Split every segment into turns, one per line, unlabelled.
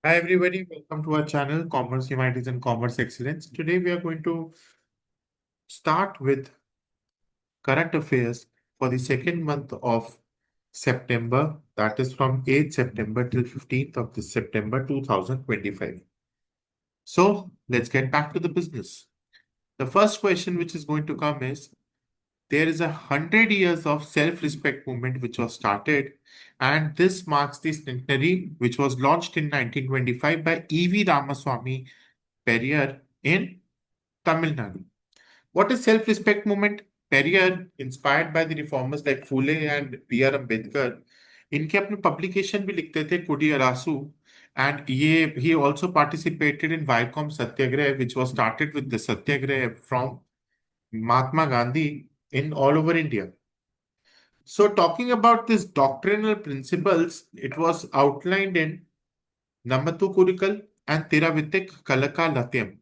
Hi everybody, welcome to our channel Commerce Humanities and Commerce Excellence. Today we are going to start with current affairs for the second month of September, that is from 8th September till 15th of this September 2025. So let's get back to the business. The first question which is going to come is there is 100 years of self-respect movement which was started, and this marks the centenary which was launched in 1925 by E.V. Ramaswamy Periyar in Tamil Nadu. What is self-respect movement? Periyar, inspired by the reformers like Phule and B.R. Ambedkar, इनके अपने publication भी लिखते थे कुडी अरासू and ये he also participated in Viacom Satyagraha which was started with the Satyagraha from Mahatma Gandhi in all over India. So talking about this doctrinal principles, it was outlined in Namathu Kurikal and Thiravitik Kalaka Latyam.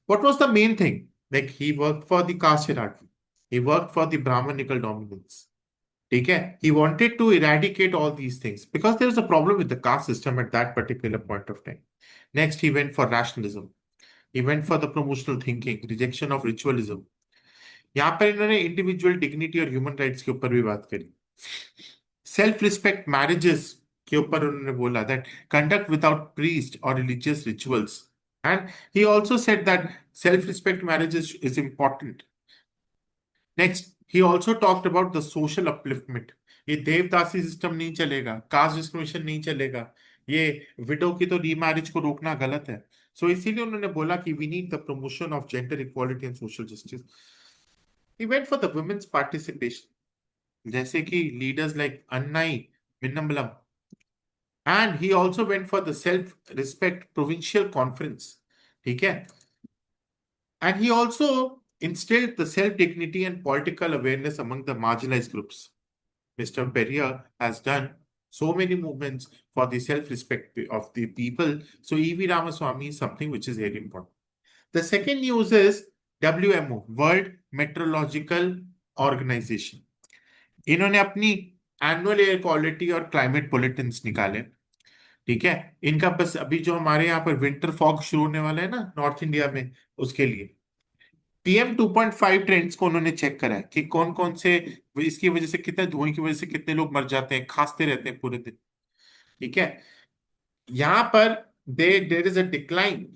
What was the main thing? Like he worked for the caste hierarchy. He worked for the Brahmanical dominance. Okay? He wanted to eradicate all these things because there was a problem with the caste system at that particular point of time. Next, he went for rationalism. He went for the promotional thinking, rejection of ritualism. यहाँ पर इन्होंने individual dignity और human rights के ऊपर भी बात करी. Self respect marriages के ऊपर उन्होंने बोला दैट कंडक्ट विदाउट प्रीस्ट और religious rituals. And he also said that self-respect marriage is important. Next, he also talked about the social upliftment. ये देवदासी सिस्टम नहीं चलेगा, कास्ट डिस्क्रिमिनेशन नहीं चलेगा, ये विडो की तो रीमैरिज को रोकना गलत है. सो इसीलिए उन्होंने बोला कि we need the promotion of gender equality and social justice. He went for the women's participation, जैसे कि leaders like Annai Minnambalam. And he also went for the self respect provincial conference. ठीक है. And he also instilled the self-dignity and political awareness among the marginalized groups. Mr. Perrier has done so many movements for the self-respect of the people. So E.V. Ramaswamy is something which is very important. The second news is WMO, World Meteorological Organization. इन्होंने अपनी annual air quality और climate bulletins निकाले. ठीक है. इनका बस अभी जो हमारे यहाँ पर विंटर फॉग शुरू होने वाला है ना नॉर्थ इंडिया में, उसके लिए PM 2.5 ट्रेंड्स को उन्होंने चेक करा है कि कौन कौन से इसकी वजह से, कितने धुएं की वजह से कितने लोग मर जाते हैं, खांसते रहते हैं पूरे दिन. ठीक है. यहां पर there is a decline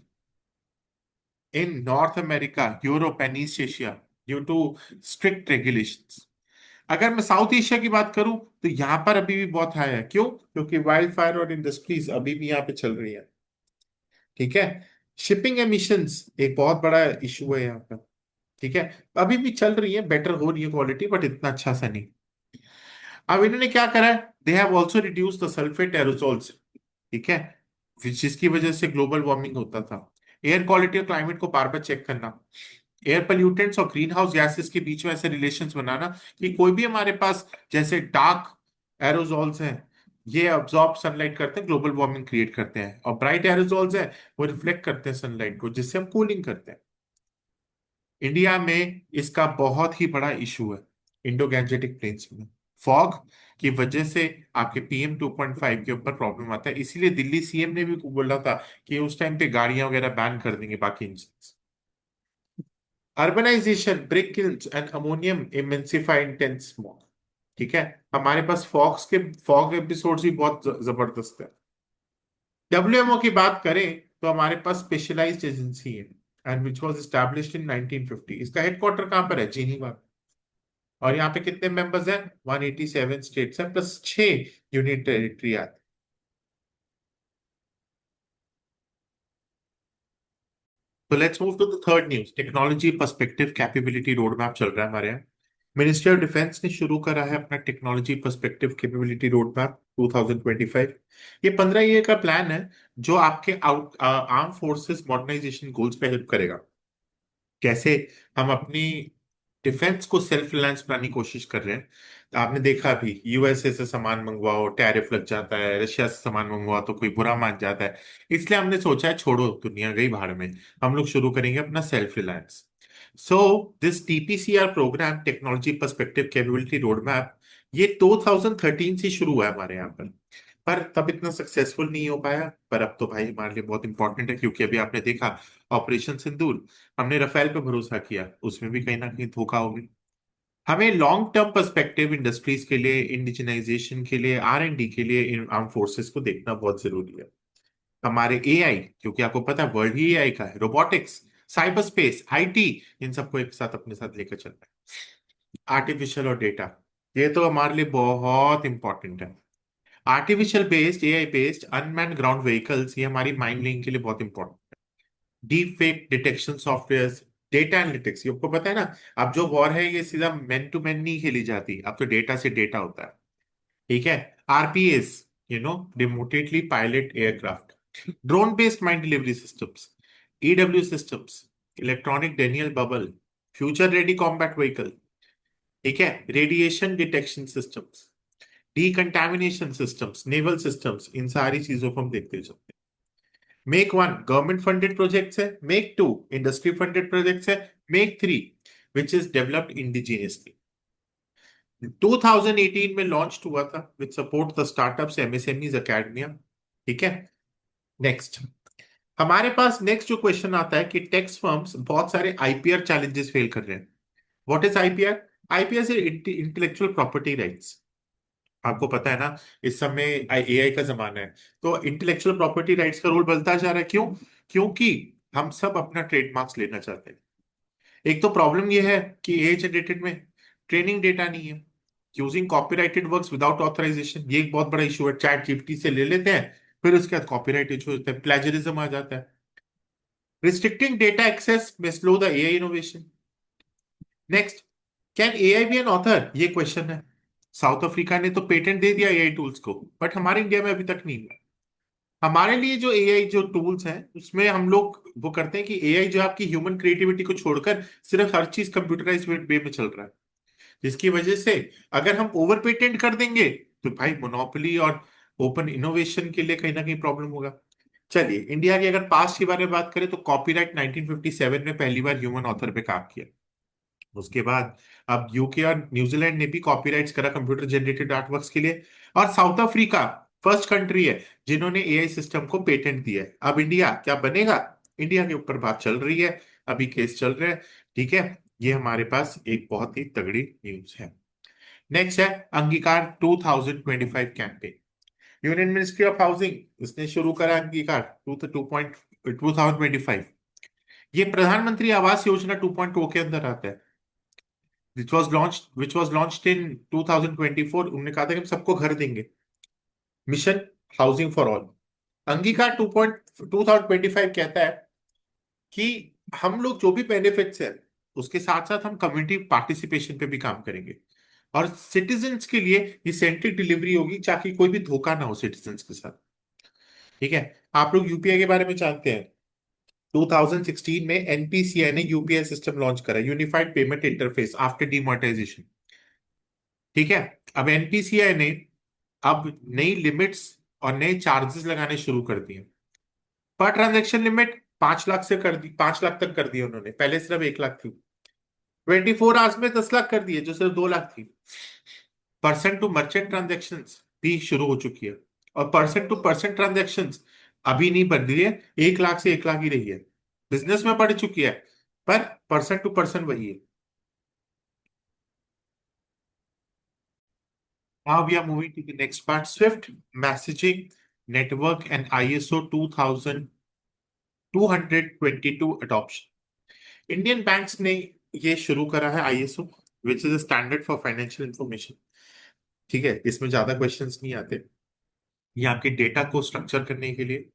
in North America, Europe and East Asia due to strict regulations. अगर मैं साउथ एशिया की बात करूं तो यहां पर अभी भी बहुत हाई है. क्यों? क्योंकि वाइल्ड फायर और इंडस्ट्रीज अभी भी यहाँ पे चल रही है. ठीक है. शिपिंग एमिशंस एक बहुत बड़ा इशू है यहाँ पर. ठीक है. अभी भी चल रही है, बेटर हो रही है क्वालिटी, बट इतना अच्छा सा नहीं. अब इन्होंने क्या करा है, they have also reduce the sulphate aerosols. ठीक है. जिसकी वजह से ग्लोबल वार्मिंग होता था. एयर क्वालिटी और क्लाइमेट को बार बार चेक करना. एयर पोल्यूटेंट्स और ग्रीन हाउस गैसेस के बीच में ऐसे रिलेशंस बनाना कि कोई भी हमारे पास जैसे डार्क एरोसोल्स हैं, ये अब्सॉर्ब सनलाइट करते हैं, ग्लोबल वार्मिंग क्रिएट करते हैं, और ब्राइट एरोसोल्स हैं वो रिफ्लेक्ट करते हैं सनलाइट को, जिससे हम कूलिंग करते हैं. इंडिया में इसका बहुत ही बड़ा इशू है. इंडो गैंजेटिक प्लेन्स में फॉग की वजह से आपके PM 2.5 के ऊपर प्रॉब्लम आता है. इसीलिए दिल्ली सीएम ने भी बोला था कि उस टाइम पे गाड़ियां वगैरह बैन कर देंगे, बाकी engine. Urbanization, brick kilns and ammonium intensify intense smog. ठीक है. हमारे पास फॉग एपिसोड्स भी बहुत जबरदस्त है. WMO की बात करें तो हमारे पास स्पेशलाइज्ड एजेंसी है and which was established in 1950. इसका हेडक्वार्टर कहां पर है? जिनीवा. और यहाँ पे कितने मेंबर्स हैं? 187 स्टेट्स हैं प्लस 6 यूनियन टेरिटरी आते. तो let's move to the third news. Technology perspective capability road map चल रहा है हमारे यहाँ. मिनिस्ट्री ऑफ डिफेंस ने शुरू करा है अपना technology perspective capability road map 2025. ये 15 ईयर का प्लान है जो आपके आर्म फोर्सेस मॉडर्नाइजेशन गोल्स पे हेल्प करेगा. कैसे हम अपनी डिफेंस को सेल्फ रिलायंस बनाने की कोशिश कर रहे हैं. तो आपने देखा भी, यूएसए से सामान मंगवाओ टैरिफ लग जाता है, रशिया से सामान मंगवाओ तो कोई बुरा मान जाता है. इसलिए हमने सोचा है छोड़ो, दुनिया गई भाड़ में, हम लोग शुरू करेंगे अपना self reliance. So this TPCR programme, technology perspective capability road map, ये 2013 से शुरू हुआ है हमारे यहाँ पर. पर तब इतना सक्सेसफुल नहीं हो पाया। पर अब तो भाई हमारे लिए बहुत इंपॉर्टेंट है, क्योंकि अभी आपने देखा ऑपरेशन सिंदूर, हमने रफेल पे भरोसा किया, उसमें भी कहीं ना कहीं धोखा हो गया। हमें लॉन्ग टर्म पर्सपेक्टिव इंडस्ट्रीज के लिए, इंडिजिनाइजेशन के लिए, R&D के लिए आर्म फोर्सेस को देखना बहुत जरूरी है। हमारे AI, क्योंकि आपको पता है वर्ल्ड ही AI का है, रोबोटिक्स, साइबर स्पेस, IT, इन सबको एक साथ अपने साथ लेकर चलना है। आर्टिफिशियल और डेटा, ये तो हमारे लिए बहुत इंपॉर्टेंट है। Artificial based, AI based unmanned ground vehicles, ये हमारी माइंड लिंक के लिए बहुत इंपॉर्टेंट है। Deep fake detection software, data analytics, ये आपको पता है ना। अब जो वॉर है ये सीधा मैन टू मैन नहीं खेली जाती, अब तो डेटा से डेटा होता है। ठीक है। RPS, remotely pilot aircraft, drone based mine delivery systems, EW systems, electronic denial bubble, future ready combat vehicle. ठीक है। Radiation detection systems, decontamination systems, naval systems, इन सारी चीजों को हम देखते चलते हैं। Make one government funded projects है, make two industry funded projects है, make three which is developed indigenously. 2018 में लॉन्च हुआ था with support the startups, MSMEs, academia. ठीक है। नेक्स्ट, हमारे पास नेक्स्ट जो क्वेश्चन आता है कि टैक्स फर्म्स बहुत सारे IPR चैलेंजेस फेल कर रहे हैं। What is IPR? IPR से इंटेलेक्चुअल प्रॉपर्टी राइट्स, आपको पता है ना, इस समय AI का जमाना है, तो इंटेलेक्चुअल प्रॉपर्टी राइट्स का रोल बढ़ता जा रहा है। क्यों? क्योंकि हम सब अपना ट्रेडमार्क्स लेना चाहते हैं। एक तो प्रॉब्लम यह है कि AI जनरेटेड में ट्रेनिंग डेटा नहीं है। Using copyrighted works without authorisation, ये एक बहुत बड़ा इशू है। चैट GPT से ले लेते हैं, फिर उसके बाद कॉपीराइट इशू होता है, प्लेजरिज्म आ जाता है। रिस्ट्रिक्टिंग डेटा एक्सेस में slow the AI innovation. Next, can AI be an author, ये क्वेश्चन है। साउथ अफ्रीका ने तो पेटेंट दे दिया AI टूल्स को, बट हमारे इंडिया में अभी तक नहीं हुआ। हमारे लिए जो AI जो टूल्स हैं उसमें हम लोग वो करते हैं कि AI जो आपकी ह्यूमन क्रिएटिविटी को छोड़कर सिर्फ हर चीज कंप्यूटराइज वे में चल रहा है, जिसकी वजह से अगर हम ओवर पेटेंट कर देंगे तो भाई मोनोपोली और ओपन इनोवेशन के लिए कहीं ना कहीं प्रॉब्लम होगा। चलिए, इंडिया के अगर पास्ट के बारे में बात करें तो कॉपीराइट 1957 में पहली बार ह्यूमन ऑथर पे काम किया। उसके बाद अब UK और न्यूजीलैंड ने भी कॉपीराइट्स करा कंप्यूटर जनरेटेड आर्टवर्क्स के लिए। और साउथ अफ्रीका फर्स्ट कंट्री है जिन्होंने AI सिस्टम को पेटेंट दिया है। अब इंडिया क्या बनेगा? इंडिया के ऊपर बात चल रही है, अभी केस चल रहे हैं। ठीक है। ये हमारे पास एक बहुत ही तगड़ी न्यूज है। नेक्स्ट है अंगीकार 2025 campaign. Union ministry of housing इसने शुरू करा अंगीकार 2025। ये प्रधानमंत्री आवास योजना 2.0 के अंदर आता है, which was launched in 2024। उन्होंने कहा था कि हम सबको घर देंगे, मिशन हाउसिंग फॉर ऑल। अंगीकार 2025 कहता है कि हम लोग जो भी बेनिफिट्स है उसके साथ साथ हम कम्युनिटी पार्टिसिपेशन पे भी काम करेंगे, और सिटीजन्स के लिए ये सेंट्रिक डिलीवरी होगी ताकि कोई भी धोखा ना हो सिटीजन्स के साथ। ठीक है। आप लोग UPI के बारे में जानते हैं। 2016 में NPCI ने UPI सिस्टम लॉन्च करा, unified payment interface, after demonetisation. ठीक है। अब NPCI ने अब नई लिमिट्स और नए चार्जेस लगाने शुरू कर दिए। पर ट्रांजैक्शन लिमिट 5 लाख से कर दी, 5 लाख तक कर दी उन्होंने, पहले सिर्फ 1 लाख थी। 24 आवर्स में 10 लाख कर दिए, जो सिर्फ 2 लाख थी। पर्सन टू मर्चेंट ट्रांजेक्शन भी शुरू हो चुकी है, और पर्सन टू पर्सन ट्रांजेक्शन अभी नहीं बढ़ रही है, 1 लाख से 1 लाख ही रही है। बिजनेस में बढ़ चुकी है, पर पर्सन टू पर्सन वही है। Now we are moving to the next part, Swift Messaging Network and ISO 2222 adoption। Indian banks ने ये शुरू करा है ISO, which is standard for financial information. ठीक है। इसमें ज्यादा क्वेश्चंस नहीं आते। ये आपके डेटा को स्ट्रक्चर करने के लिए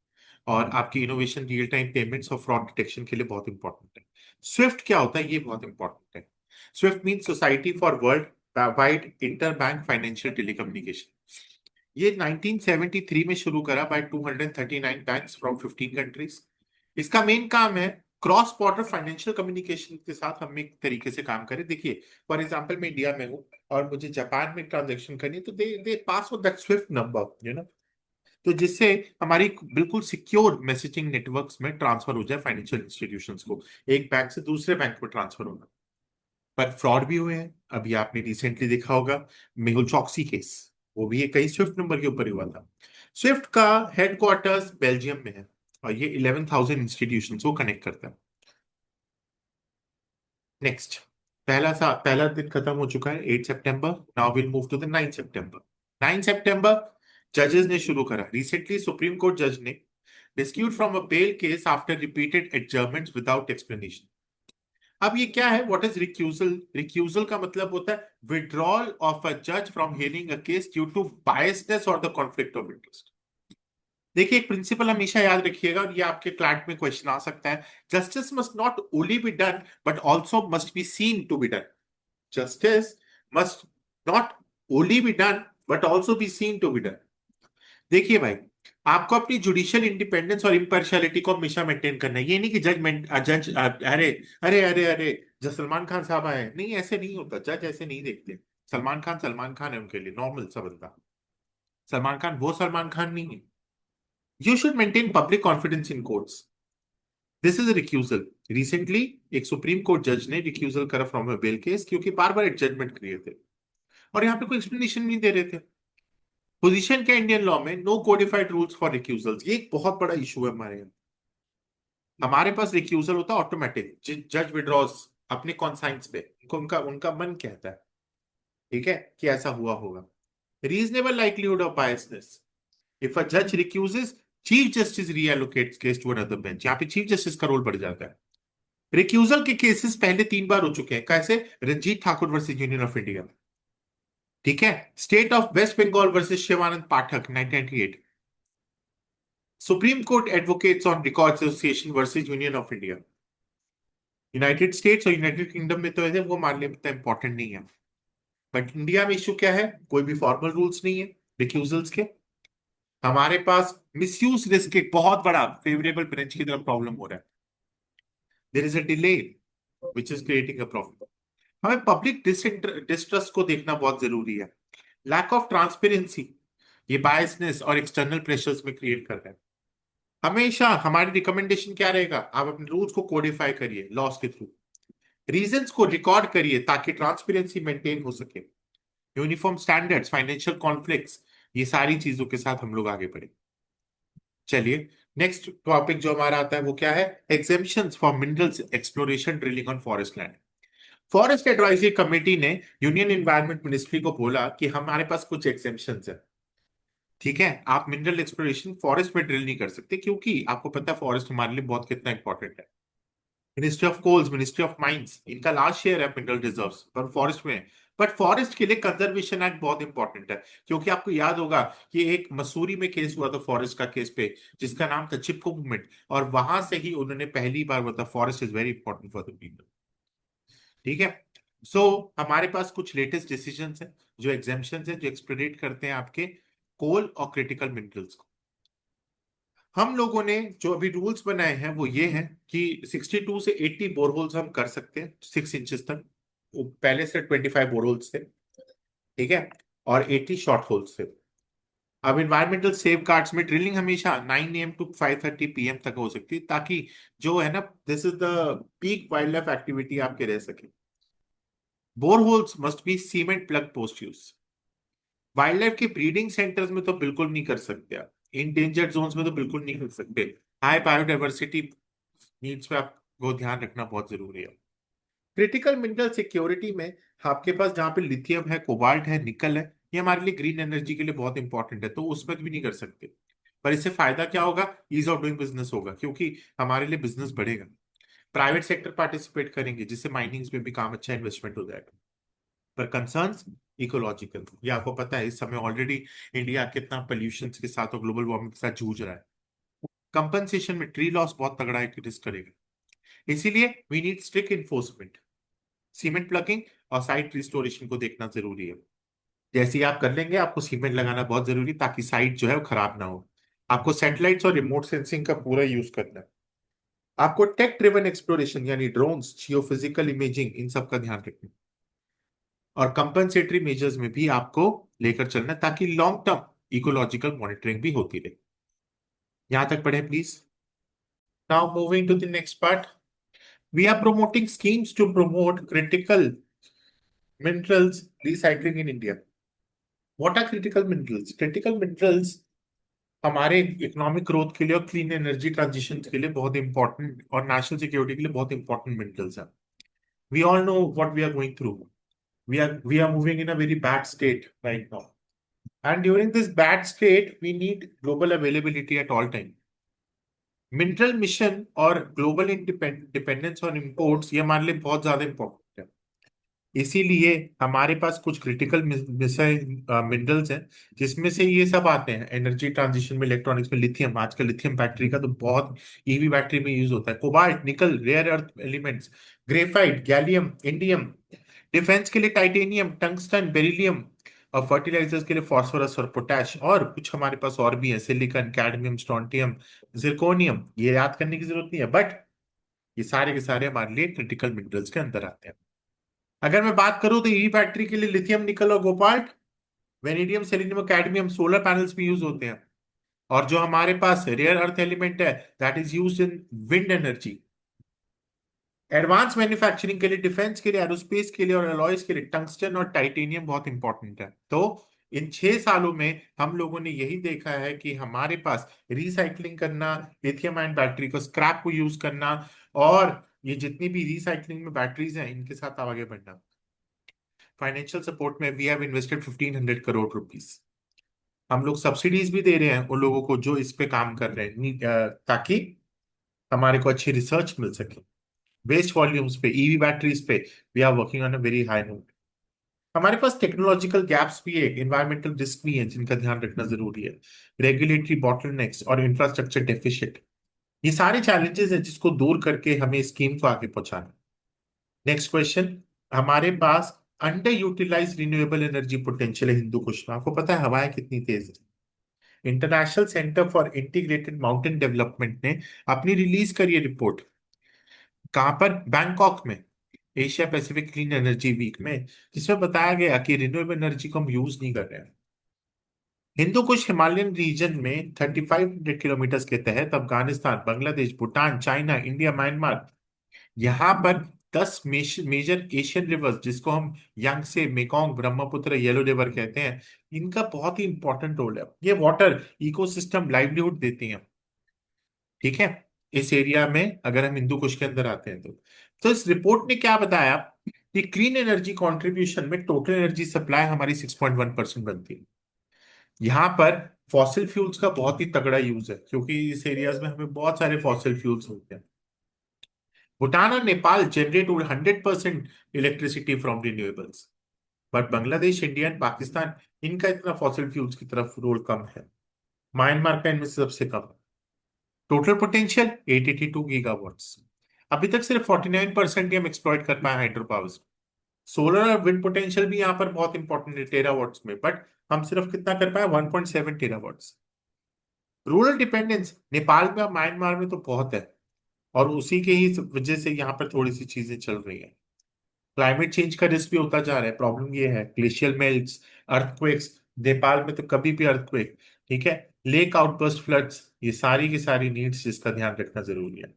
और आपकी इनोवेशन, रियल टाइम पेमेंट्स और फ्रॉड डिटेक्शन के लिए बहुत इंपॉर्टेंट है। स्विफ्ट क्या होता है, ये बहुत इंपॉर्टेंट है। Swift mean society for world wide inter bank financial telecommunication. ये 1973 में शुरू करा बाय 239 बैंक्स फ्रॉम 15 कंट्रीज। इसका मेन काम है क्रॉस बॉर्डर फाइनेंशियल कम्युनिकेशन के साथ हम एक तरीके से काम करें। देखिए, फॉर एग्जांपल मैं इंडिया में हूँ और मुझे जापान में ट्रांजेक्शन करनी है, तो दे दे pass on that swift number, तो जिससे हमारी बिल्कुल सिक्योर मैसेजिंग नेटवर्क्स में ट्रांसफर हो जाए फाइनेंशियल इंस्टीट्यूशंस को, एक बैंक से दूसरे बैंक में ट्रांसफर होना। पर फ्रॉड भी हुए हैं। अभी आपने रिसेंटली देखा होगा मेहुल चौकसी केस, वो भी एक कई स्विफ्ट नंबर के ऊपर ही हुआ था। स्विफ्ट का हेडक्वार्टर्स बेल्जियम में है और ये 11,000 इंस्टीट्यूशंस को कनेक्ट करता है। नेक्स्ट, पहला दिन खत्म हो चुका है 8 सितंबर। Now will move to the 9 सितंबर। 9 सितंबर जजेस ने शुरू करा। रिसेंटली सुप्रीम कोर्ट जज ने डिस्क्यूट from a bail case after repeated adjournments without explanation. अब ये क्या है? What is recusal? रिक्यूजल का मतलब होता है विड्रॉल ऑफ अ जज from hearing a case due to biasness और द कॉन्फ्लिक्ट ऑफ इंटरेस्ट। देखिए, एक प्रिंसिपल हमेशा याद रखिएगा और ये आपके क्लास में क्वेश्चन आ सकता है। Justice must not only be done but also must be seen to be done. Justice must not only be done but also be seen to be done. देखिए भाई, आपको अपनी जुडिशियल इंडिपेंडेंस और impartiality को हमेशा मेंटेन करना है। ये नहीं कि जजमेंट जज अरे अरे अरे अरे जब सलमान खान साहब आए, नहीं, ऐसे नहीं होता। जज ऐसे नहीं देखते। सलमान खान है उनके लिए नॉर्मल सा बंदा। सलमान खान वो सलमान खान नहीं है। You should maintain public confidence in courts. This is recusal. Recently एक सुप्रीम कोर्ट जज ने रिक्यूजल करा फ्रॉम अ बेल केस क्योंकि बार बार एक जजमेंट क्रिएट थे और यहाँ पे कोई एक्सप्लेनेशन नहीं दे रहे थे। पोजीशन क्या इंडियन लॉ में? No codified rules for recusals. ये एक बहुत बड़ा इशू है हमारे यहाँ। हमारे पास रिक्यूजल होता है ऑटोमेटिक। जज विड्रॉज अपने कॉन्साइंस पे, उनका उनका मन कहता है, ठीक है, कि ऐसा हुआ होगा। Reasonable likelihood of biasness. If a जज recuses, chief justice reallocates case to another bench. यहाँ पे चीफ जस्टिस का रोल बढ़ जाता है। रिक्यूजल के केसेस पहले 3 बार हो चुके हैं। कैसे? Ranjit Thakur versus Union of India, ठीक है। State of West Bengal versus Shivanand Pathak 1998। Supreme Court Advocates on Record Association versus Union of India. United States और यूनाइटेड किंगडम में तो ऐसे वो मान लेते हैं, इंपॉर्टेंट नहीं है। बट इंडिया में इशू क्या है? कोई भी फॉर्मल रूल्स नहीं है रिक्यूजल्स के। हमारे पास मिसयूज रिस्क एक बहुत बड़ा फेवरेबल ब्रांच की तरफ प्रॉब्लम हो रहा है। There is a delay which is creating a problem. हमें पब्लिक डिस्ट्रस्ट को देखना बहुत जरूरी है। लैक ऑफ ट्रांसपेरेंसी ये बायसनेस और एक्सटर्नल प्रेशर्स में क्रिएट कर रहा है। हमेशा हमारी रिकमेंडेशन क्या रहेगा? आप अपने रूल्स को कोडिफाई करिए लॉस के थ्रू। रीजंस को रिकॉर्ड करिए ताकि ट्रांसपेरेंसी मेंटेन हो सके। यूनिफॉर्म स्टैंडर्ड्स, फाइनेंशियल कॉन्फ्लिक्ट्स, ये सारी चीजों के साथ हम लोग आगे बढ़े। चलिए, नेक्स्ट टॉपिक जो हमारा आता है वो क्या है? Exemptions for minerals exploration drilling on forest land. Forest advisory committee ने यूनियन एनवायरनमेंट मिनिस्ट्री को बोला कि हमारे पास कुछ एग्जेम्पशंस है, ठीक है। आप मिनरल एक्सप्लोरेशन फॉरेस्ट में ड्रिल नहीं कर सकते क्योंकि आपको पता है फॉरेस्ट हमारे लिए बहुत कितना इंपॉर्टेंट है। Ministry of coals, ministry of mines, इनका लार्ज शेयर है मिनरल रिजर्व्स पर फॉरेस्ट में। बट फॉरेस्ट के लिए कंजर्वेशन एक्ट बहुत इंपॉर्टेंट है क्योंकि आपको याद होगा कि एक मसूरी में केस हुआ था फॉरेस्ट का केस पे, जिसका नाम था चिपको मूवमेंट, और वहां से ही उन्होंने पहली बार बताया forest is very important for the people, ठीक है। सो हमारे पास कुछ लेटेस्ट डिसीजंस हैं जो एग्जेम्पशन है, जो एक्सप्लोरेट करते हैं आपके कोल और क्रिटिकल मिनरल्स को। हम लोगों ने जो अभी रूल्स बनाए हैं वो ये हैं कि 62 से 80 बोरहोल्स हम कर सकते हैं 6 इंचेस तक। वो पहले से 25 बोरहोल्स थे, ठीक है, और 80 शॉर्ट होल्स थे। अब इन्वायरमेंटल सेफ गार्ड्स में ड्रिलिंग हमेशा 9 AM टू 5:30 PM तक हो सकती है ताकि जो है ना, this is the peak wildlife activity आपके रह सके। Boreholes must be cement plug post use. Wildlife के ब्रीडिंग सेंटर्स में तो बिल्कुल नहीं कर सकते आप। इंडेंजर्ड जोन्स में तो बिल्कुल नहीं कर सकते। हाई बायोडाइवर्सिटी नीड्स पे आपको ध्यान रखना बहुत जरूरी है। क्रिटिकल मिनरल सिक्योरिटी में आपके पास जहाँ पे लिथियम है, कोबाल्ट है, निकल है, ये हमारे लिए ग्रीन एनर्जी के लिए बहुत इंपॉर्टेंट है, तो उसमें भी नहीं कर सकते। पर इससे फायदा क्या होगा? ईज ऑफ डूइंग बिजनेस होगा क्योंकि हमारे लिए बिजनेस बढ़ेगा। प्राइवेट सेक्टर पार्टिसिपेट करेंगे जिससे माइनिंग्स में भी काम अच्छा इन्वेस्टमेंट हो जाएगा। पर कंसर्न्स इकोलॉजिकल, ये आपको पता है इस समय ऑलरेडी इंडिया कितना पोल्यूशन के साथ और ग्लोबल वार्मिंग के साथ जूझ रहा है। कंपनसेशन में ट्री लॉस बहुत तगड़ा एक रिस्क करेगा। इसीलिए we need strict enforcement. Cement plugging और साइट रिस्टोरेशन को देखना जरूरी है। जैसे ही आप कर लेंगे, आपको सीमेंट लगाना बहुत जरूरी ताकि साइट जो है वो खराब ना हो। आपको सैटेलाइट्स और रिमोट सेंसिंग का पूरा यूज करना है। आपको टेक ड्रिवन एक्सप्लोरेशन यानी ड्रोन्स, जियोफिजिकल इमेजिंग, इन सब का ध्यान रखना है। और कंपनसेटरी मेजर्स में भी आपको लेकर चलना है ताकि लॉन्ग टर्म इकोलॉजिकल मॉनिटरिंग भी होती रहे। यहां तक पढ़े please. Now moving to the next part. We are promoting schemes to promote critical minerals recycling in India. What are critical minerals? Critical minerals हमारे इकोनॉमिक ग्रोथ के लिए और क्लीन एनर्जी ट्रांजिशन के लिए बहुत इंपॉर्टेंट और नेशनल सिक्योरिटी के लिए बहुत इंपॉर्टेंट मिनरल्स हैं. We all know what we are going through. We are moving in a very bad state right now. And during this bad state, we need global availability at all time. Mineral mission और global dependence on imports ये हमारे लिए बहुत ज्यादा important है. इसीलिए हमारे पास कुछ क्रिटिकल मिनरल्स हैं जिसमें से ये सब आते हैं एनर्जी ट्रांजिशन में. इलेक्ट्रॉनिक्स में लिथियम, आजकल लिथियम बैटरी का तो बहुत ईवी बैटरी में यूज होता है. Cobalt, nickel, rare earth elements, graphite, gallium, indium. Defence के लिए टाइटेनियम, टंगस्टन, बेरिलियम. और फर्टिलाइजर्स के लिए फास्फोरस और पोटैश. और कुछ हमारे पास और भी है, सिलिकॉन, कैडमियम, स्ट्रोंटियम, जिरकोनियम. ये याद करने की जरूरत नहीं है, बट ये सारे के सारे हमारे लिए क्रिटिकल मिनरल्स के अंदर आते हैं. अगर मैं बात करूं तो ईवी बैटरी के लिए लिथियम, निकल और कोबाल्ट, वेनेडियम, सेलेनियम और कैडमियम सोलर पैनल्स में यूज होते हैं. और जो हमारे पास रेयर अर्थ एलिमेंट है, that is used in wind energy. Advance manufacturing के लिए, डिफेंस के लिए, एरोस्पेस के लिए और अलॉयज के लिए टंगस्टन और टाइटेनियम बहुत इंपॉर्टेंट है. तो इन 6 सालों में हम लोगों ने यही देखा है कि हमारे पास रिसाइकलिंग करना, लिथियम आयन बैटरी को, स्क्रैप को यूज करना, और ये जितनी भी रिसाइकलिंग में बैटरीज हैं इनके साथ आगे बढ़ना. फाइनेंशियल सपोर्ट में we have invested 1500 crore rupees. हम लोग सब्सिडीज भी दे रहे हैं उन लोगों को जो इस पे काम कर रहे हैं, ताकि हमारे को अच्छी रिसर्च मिल सके. वेस्ट वॉल्यूम्स पे, ईवी बैटरीज पे we are working on a very high note. हमारे पास टेक्नोलॉजिकल गैप्स भी है, इन्वायरमेंटल रिस्क भी है जिनका ध्यान रखना जरूरी है. रेगुलेटरी बॉटलनेक्स और इंफ्रास्ट्रक्चर डेफिशिट, ये सारे चैलेंजेस हैं जिसको दूर करके हमें स्कीम को आगे पहुंचाना. Next question. हमारे पास under utilise renewable energy potential है हिंदू कुश में. आपको पता है हवाएं कितनी तेज है. International centre for integrated mountain development ने अपनी रिलीज करी है रिपोर्ट. कहां पर? बैंकॉक में, Asia Pacific clean energy week में, जिसमें बताया गया कि रिन्यूएबल एनर्जी को हम यूज नहीं कर रहे हैं. हिंदू कुश हिमालयन रीजन में 3500 किलोमीटर के तहत Afghanistan, Bangladesh, Bhutan, China, India, Myanmar, यहाँ पर 10 मेजर एशियन रिवर्स जिसको हम यांगसे, मेकोंग, ब्रह्मपुत्र, येलो रिवर कहते हैं, इनका बहुत ही इंपॉर्टेंट रोल है. ये वाटर इकोसिस्टम लाइवलीहुड देती हैं. ठीक है. इस एरिया में अगर हम हिंदू कुश के अंदर आते हैं तो इस रिपोर्ट ने क्या बताया कि क्लीन एनर्जी कंट्रीब्यूशन में टोटल एनर्जी सप्लाई हमारी 6.1% बनती है. यहाँ पर फॉसिल फ्यूल्स का बहुत ही तगड़ा यूज है क्योंकि इस एरियाज में हमें बहुत सारे फॉसिल फ्यूल्स होते हैं. भूटान और Nepal generate 100% electricity from renewables. But Bangladesh, India and Pakistan, इनका इतना फॉसिल फ्यूल्स की तरफ रोल कम है. म्यांमार का इनमें से सबसे कम है. Total potential 882 gigawatts. अभी तक सिर्फ 49% ही हम एक्सप्लॉइट कर पाए हाइड्रो पावर. सोलर और विंड पोटेंशियल भी यहाँ पर बहुत इंपॉर्टेंट है टेरावाट्स में, बट हम सिर्फ कितना कर पाए? 1.7 टेरावाट्स. रूरल डिपेंडेंस नेपाल में और म्यांमार में तो बहुत है, और उसी के ही वजह से यहाँ पर थोड़ी सी चीजें चल रही हैं. क्लाइमेट चेंज का रिस्क भी होता जा रहा है. प्रॉब्लम ये है, ग्लेशियल मेल्ट्स, अर्थक्वेक्स. नेपाल में तो कभी भी अर्थक्वेक. ठीक है. लेक आउटबर्स्ट, फ्लड्स, ये सारी की सारी नीड्स जिसका ध्यान रखना जरूरी है.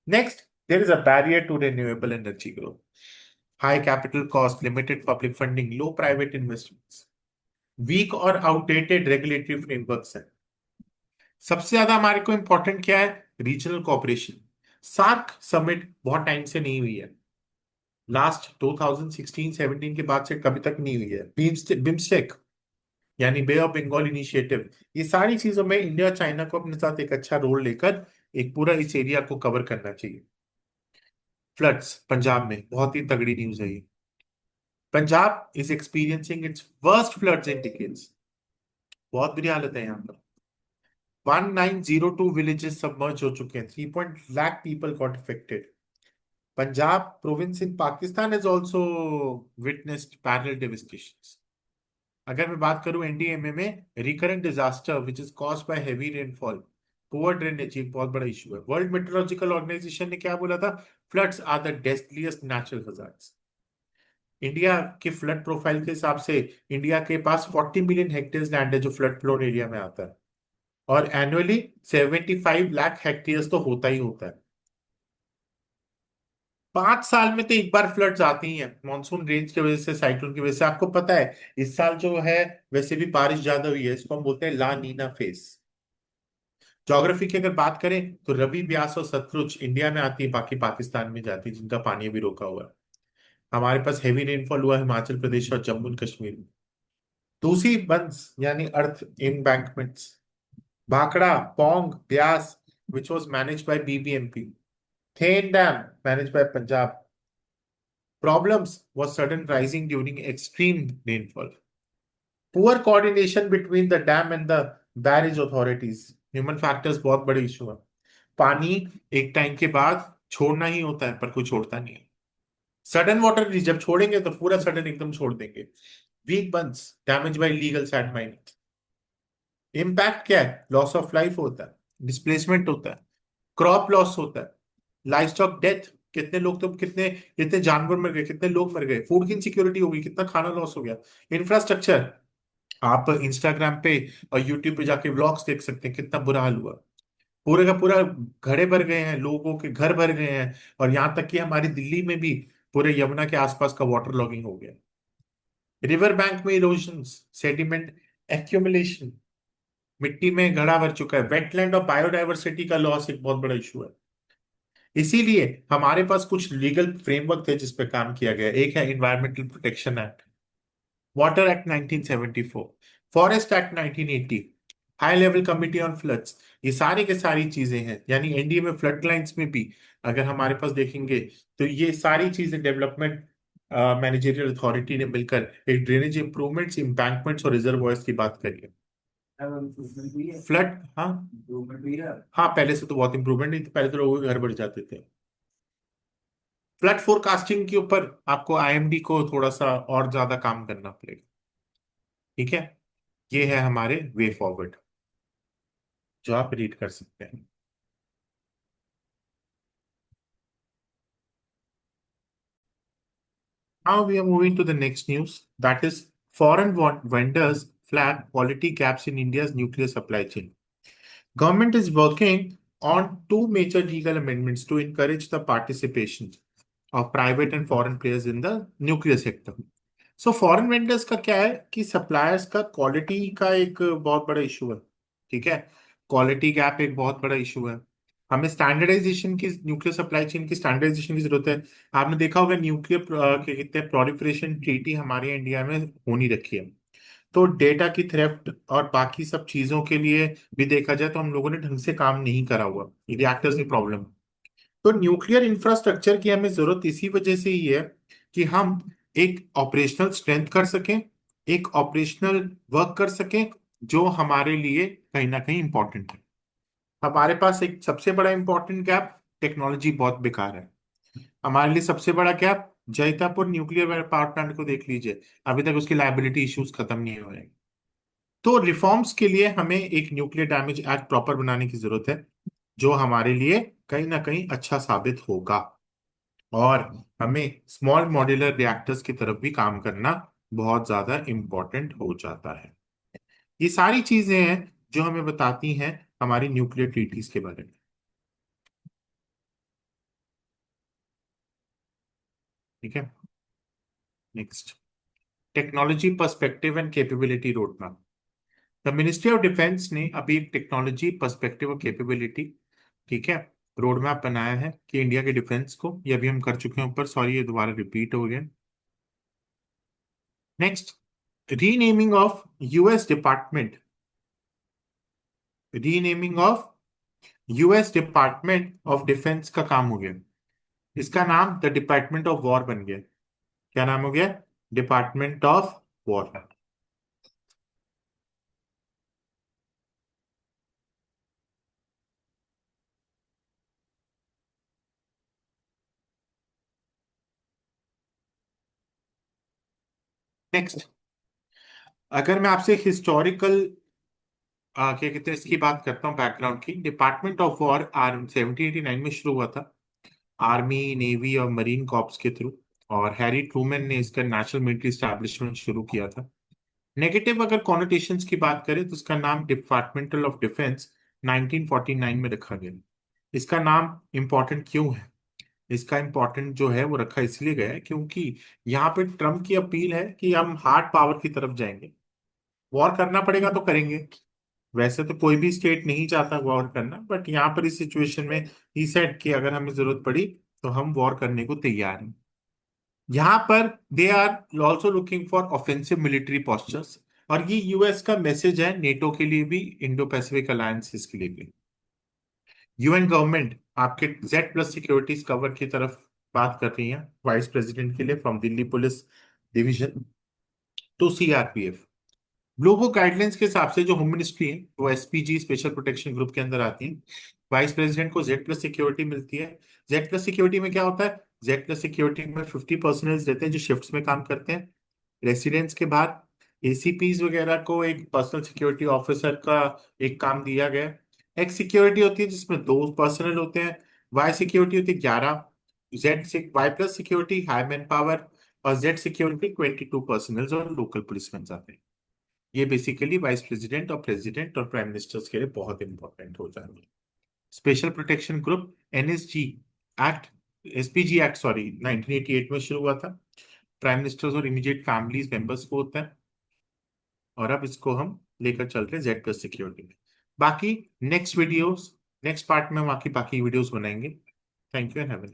Next, there is a barrier to renewable energy growth. High capital cost, limited public funding, low private investments, weak और आउटडेटेड रेगुलेटरी फ्रेमवर्क्स है. सबसे ज्यादा हमारे को इंपॉर्टेंट क्या है? Regional cooperation. सार्क समिट बहुत टाइम से नहीं हुई है. लास्ट 2016-17 के बाद से कभी तक नहीं हुई है. बिम्स्टेक यानी बे ऑफ बंगाल इनिशिएटिव, ये सारी चीजों में इंडिया चाइना को अपने साथ एक अच्छा रोल लेकर एक पूरा इस एरिया को कवर करना चाहिए. फ्लड्स पंजाब में बहुत ही तगड़ी न्यूज है ये. Punjab is experiencing its worst floods in decades. बहुत बुरी हालत है यहाँ पर. 1902 विलेजेस सबमर्ज हो चुके हैं. 3 lakh people got affected. Punjab province in Pakistan has also witnessed parallel devastations. अगर मैं बात करूं एनडीएमए में, recurrent disaster which is caused by heavy rainfall, poor drainage एक बहुत बड़ा इशू है. वर्ल्ड मेट्रोलॉजिकल ऑर्गेनाइजेशन ने क्या बोला था? Floods are the deadliest natural hazards. India के फ्लड प्रोफाइल के हिसाब से इंडिया के पास 40 मिलियन हेक्टेयर लैंड है जो फ्लड प्रोन एरिया में आता है, और एनुअली 75 लाख हेक्टेयर तो होता ही होता है. 5 साल में तो एक बार फ्लड्स आती ही है, मानसून रेंज की वजह से, साइक्लोन की वजह से। आपको पता है इस साल जो है वैसे भी बारिश ज्यादा हुई है, इसको हम बोलते हैं ला नीना फेज। ज्योग्राफी की अगर बात करें तो रवि, ब्यास और सतलुज इंडिया में आती है, बाकी पाकिस्तान में जाती है, जिनका पानी भी रोका हुआ है। हमारे पास हेवी रेनफॉल हुआ हिमाचल प्रदेश और जम्मू एंड कश्मीर में। दूसरी बंस यानी earth embankments, Bhakra, Pong, Beas which was managed by BBMP, Thane Dam managed by Punjab. Problems was sudden rising during extreme rainfall. Poor coordination between the dam and the barrage authorities. Human factors बहुत बड़े issue है। पानी एक time के बाद छोड़ना ही होता है, पर कोई छोड़ता नहीं है। सडन वाटर रिलीज जब छोड़ेंगे तो पूरा सडन एकदम छोड़ देंगे। Weak bunds, damage by legal sand mining. Impact क्या है? लॉस ऑफ लाइफ होता है, डिस्प्लेसमेंट होता है, क्रॉप लॉस होता है, लाइफ स्टॉक डेथ। कितने लोग तो कितने कितने जानवर मर गए, कितने लोग मर गए, फूड की इनसिक्योरिटी होगी, कितना खाना लॉस हो गया। इंफ्रास्ट्रक्चर, आप इंस्टाग्राम पे और यूट्यूब पे जाके व्लॉग्स देख सकते हैं, कितना बुरा हाल हुआ। पूरे का पूरा घड़े भर गए हैं, लोगों के घर भर गए हैं, और यहाँ तक कि हमारी दिल्ली में भी पूरे यमुना के आसपास का वाटर लॉगिंग हो गया। रिवर बैंक में इरोजन, सेडिमेंट एक्यूमुलेशन, मिट्टी में घड़ा भर चुका है। वेटलैंड और बायोडायवर्सिटी का लॉस एक बहुत बड़ा इशू है। इसीलिए हमारे पास कुछ लीगल फ्रेमवर्क थे जिस पे काम किया गया। एक है environmental protection act, water act 1974, forest act 1980, high level committee on floods. ये सारी के सारी चीजें हैं, यानी एनडीए में फ्लड लाइन्स में भी अगर हमारे पास देखेंगे तो ये सारी चीजें डेवलपमेंट मैनेजरियल अथॉरिटी ने मिलकर एक ड्रेनेज इंप्रूवमेंट्स, इम्पैंकमेंट्स और रिजर्वॉयर्स की बात करी है। फ्लड, हाँ हाँ, पहले से तो बहुत इंप्रूवमेंट नहीं, तो पहले तो लोगों के घर बढ़ जाते थे। फ्लड फोरकास्टिंग के ऊपर आपको आईएमडी को थोड़ा सा और ज्यादा काम करना पड़ेगा। ठीक है, ये है हमारे वे फॉरवर्ड जो आप रीड कर सकते हैं। Now we are moving to the next news, that is foreign vendors flag quality gaps in India's nuclear supply chain. Government is working on two major legal amendments to encourage the participation of private and foreign players in the nuclear sector. So foreign vendors का क्या है कि suppliers का quality का एक बहुत बड़ा issue है। ठीक है, क्वालिटी गैप एक बहुत बड़ा इशू है। हमें स्टैंडर्डाइजेशन की, न्यूक्लियर सप्लाई चेन की स्टैंडर्डाइजेशन की जरूरत है। आपने देखा होगा न्यूक्लियर के कितने प्रोलिफरेशन ट्रीटी हमारे इंडिया में हो नहीं रखी है। तो डेटा की थ्रेफ्ट और बाकी सब चीजों के लिए भी देखा जाए तो हम लोगों ने ढंग से काम नहीं करा हुआ, रिएक्टर्स की प्रॉब्लम। तो न्यूक्लियर इंफ्रास्ट्रक्चर की हमें जरूरत इसी वजह से ही है कि हम एक ऑपरेशनल स्ट्रेंथ कर सकें, एक ऑपरेशनल वर्क कर सकें, जो हमारे लिए कहीं ना कहीं इंपॉर्टेंट है। हमारे पास एक सबसे बड़ा इंपॉर्टेंट गैप, टेक्नोलॉजी बहुत बेकार है। हमारे लिए सबसे बड़ा gap, Jaitapur nuclear power plant को देख लीजिए, अभी तक उसकी लायबिलिटी इश्यूज खत्म नहीं हुए हैं। तो रिफॉर्म्स के लिए हमें एक न्यूक्लियर डैमेज एक्ट प्रॉपर बनाने की जरूरत है, जो हमारे लिए कहीं ना कहीं अच्छा साबित होगा। और हमें स्मॉल मॉड्यूलर रिएक्टर्स की तरफ भी काम करना बहुत ज्यादा इंपॉर्टेंट हो जाता है। ये सारी चीजें हैं जो हमें बताती हैं हमारी न्यूक्लियर ट्रीटीज के बारे में। ठीक है, next, technology perspective and capability road map. The ministry of defence ने अभी एक टेक्नोलॉजी पर्सपेक्टिव और कैपेबिलिटी, ठीक है, रोड मैप बनाया है कि इंडिया के डिफेंस को, ये अभी हम कर चुके हैं ऊपर, सॉरी ये दोबारा रिपीट हो गया। Next, renaming of US department, renaming of US department of defence का काम हो गया। इसका नाम द डिपार्टमेंट ऑफ वॉर बन गया। क्या नाम हो गया? Department of war. नेक्स्ट, अगर मैं आपसे हिस्टोरिकल क्या कहते हैं इसकी बात करता हूँ, बैकग्राउंड की, डिपार्टमेंट ऑफ वॉर आर 1789 में शुरू हुआ था, आर्मी, नेवी और मरीन कॉर्प्स के थ्रू। और हैरी ट्रूमैन ने इसका नेशनल मिलिट्री एस्टैब्लिशमेंट शुरू किया था। नेगेटिव अगर कॉनोटेशंस की बात करें तो इसका नाम डिपार्टमेंटल ऑफ डिफेंस 1949 में रखा गया। इसका नाम इंपॉर्टेंट क्यों है? इसका इंपॉर्टेंट जो है वो रखा इसलिए गया है क्योंकि यहाँ पे ट्रम्प की अपील है कि हम हार्ड पावर की तरफ जाएंगे, वॉर करना पड़ेगा तो करेंगे। वैसे तो कोई भी स्टेट नहीं चाहता वॉर करना, बट यहाँ पर इस सिचुएशन में ही सेड कि अगर हमें जरूरत पड़ी तो हम वॉर करने को तैयार हैं। यहाँ पर they are also looking for offensive military postures, और ये यूएस का मैसेज है नेटो के लिए भी, इंडो पैसिफिक अलायंसेस के लिए भी। यूएन गवर्नमेंट आपके जेड प्लस सिक्योरिटीज कवर की तरफ बात कर रही है वाइस प्रेसिडेंट के लिए, from Delhi police division to CRPF. Global guidelines के हिसाब से जो होम मिनिस्ट्री है वो एसपीजी स्पेशल प्रोटेक्शन ग्रुप के अंदर आती है। वाइस प्रेसिडेंट को जेड प्लस सिक्योरिटी मिलती है। जेड प्लस सिक्योरिटी में क्या होता है? जेड प्लस सिक्योरिटी में 50% रहते हैं जो शिफ्ट्स में काम करते हैं। रेसिडेंट्स के बाद एसीपीज वगैरह को एक पर्सनल सिक्योरिटी ऑफिसर का एक काम दिया गया है। एक सिक्योरिटी होती है जिसमें 2 पर्सनल होते हैं। वाई सिक्योरिटी होती है 11। Z Y plus security high man power, और जेड सिक्योरिटी 22 पर्सनल और लोकल पुलिसमैन आते हैं। ये बेसिकली वाइस प्रेसिडेंट और प्रेसिडेंट और प्राइम मिनिस्टर्स के लिए बहुत इंपॉर्टेंट हो जाएंगे। Special protection group NSG act, SPG act sorry 1988 में शुरू हुआ था। प्राइम मिनिस्टर्स और इमीडिएट फैमिलीज मेंबर्स को होता है, और अब इसको हम लेकर चल रहे हैं जेड प्लस सिक्योरिटी में। बाकी नेक्स्ट वीडियोस, नेक्स्ट पार्ट में हम बाकी बाकी वीडियोस बनाएंगे। Thank you and have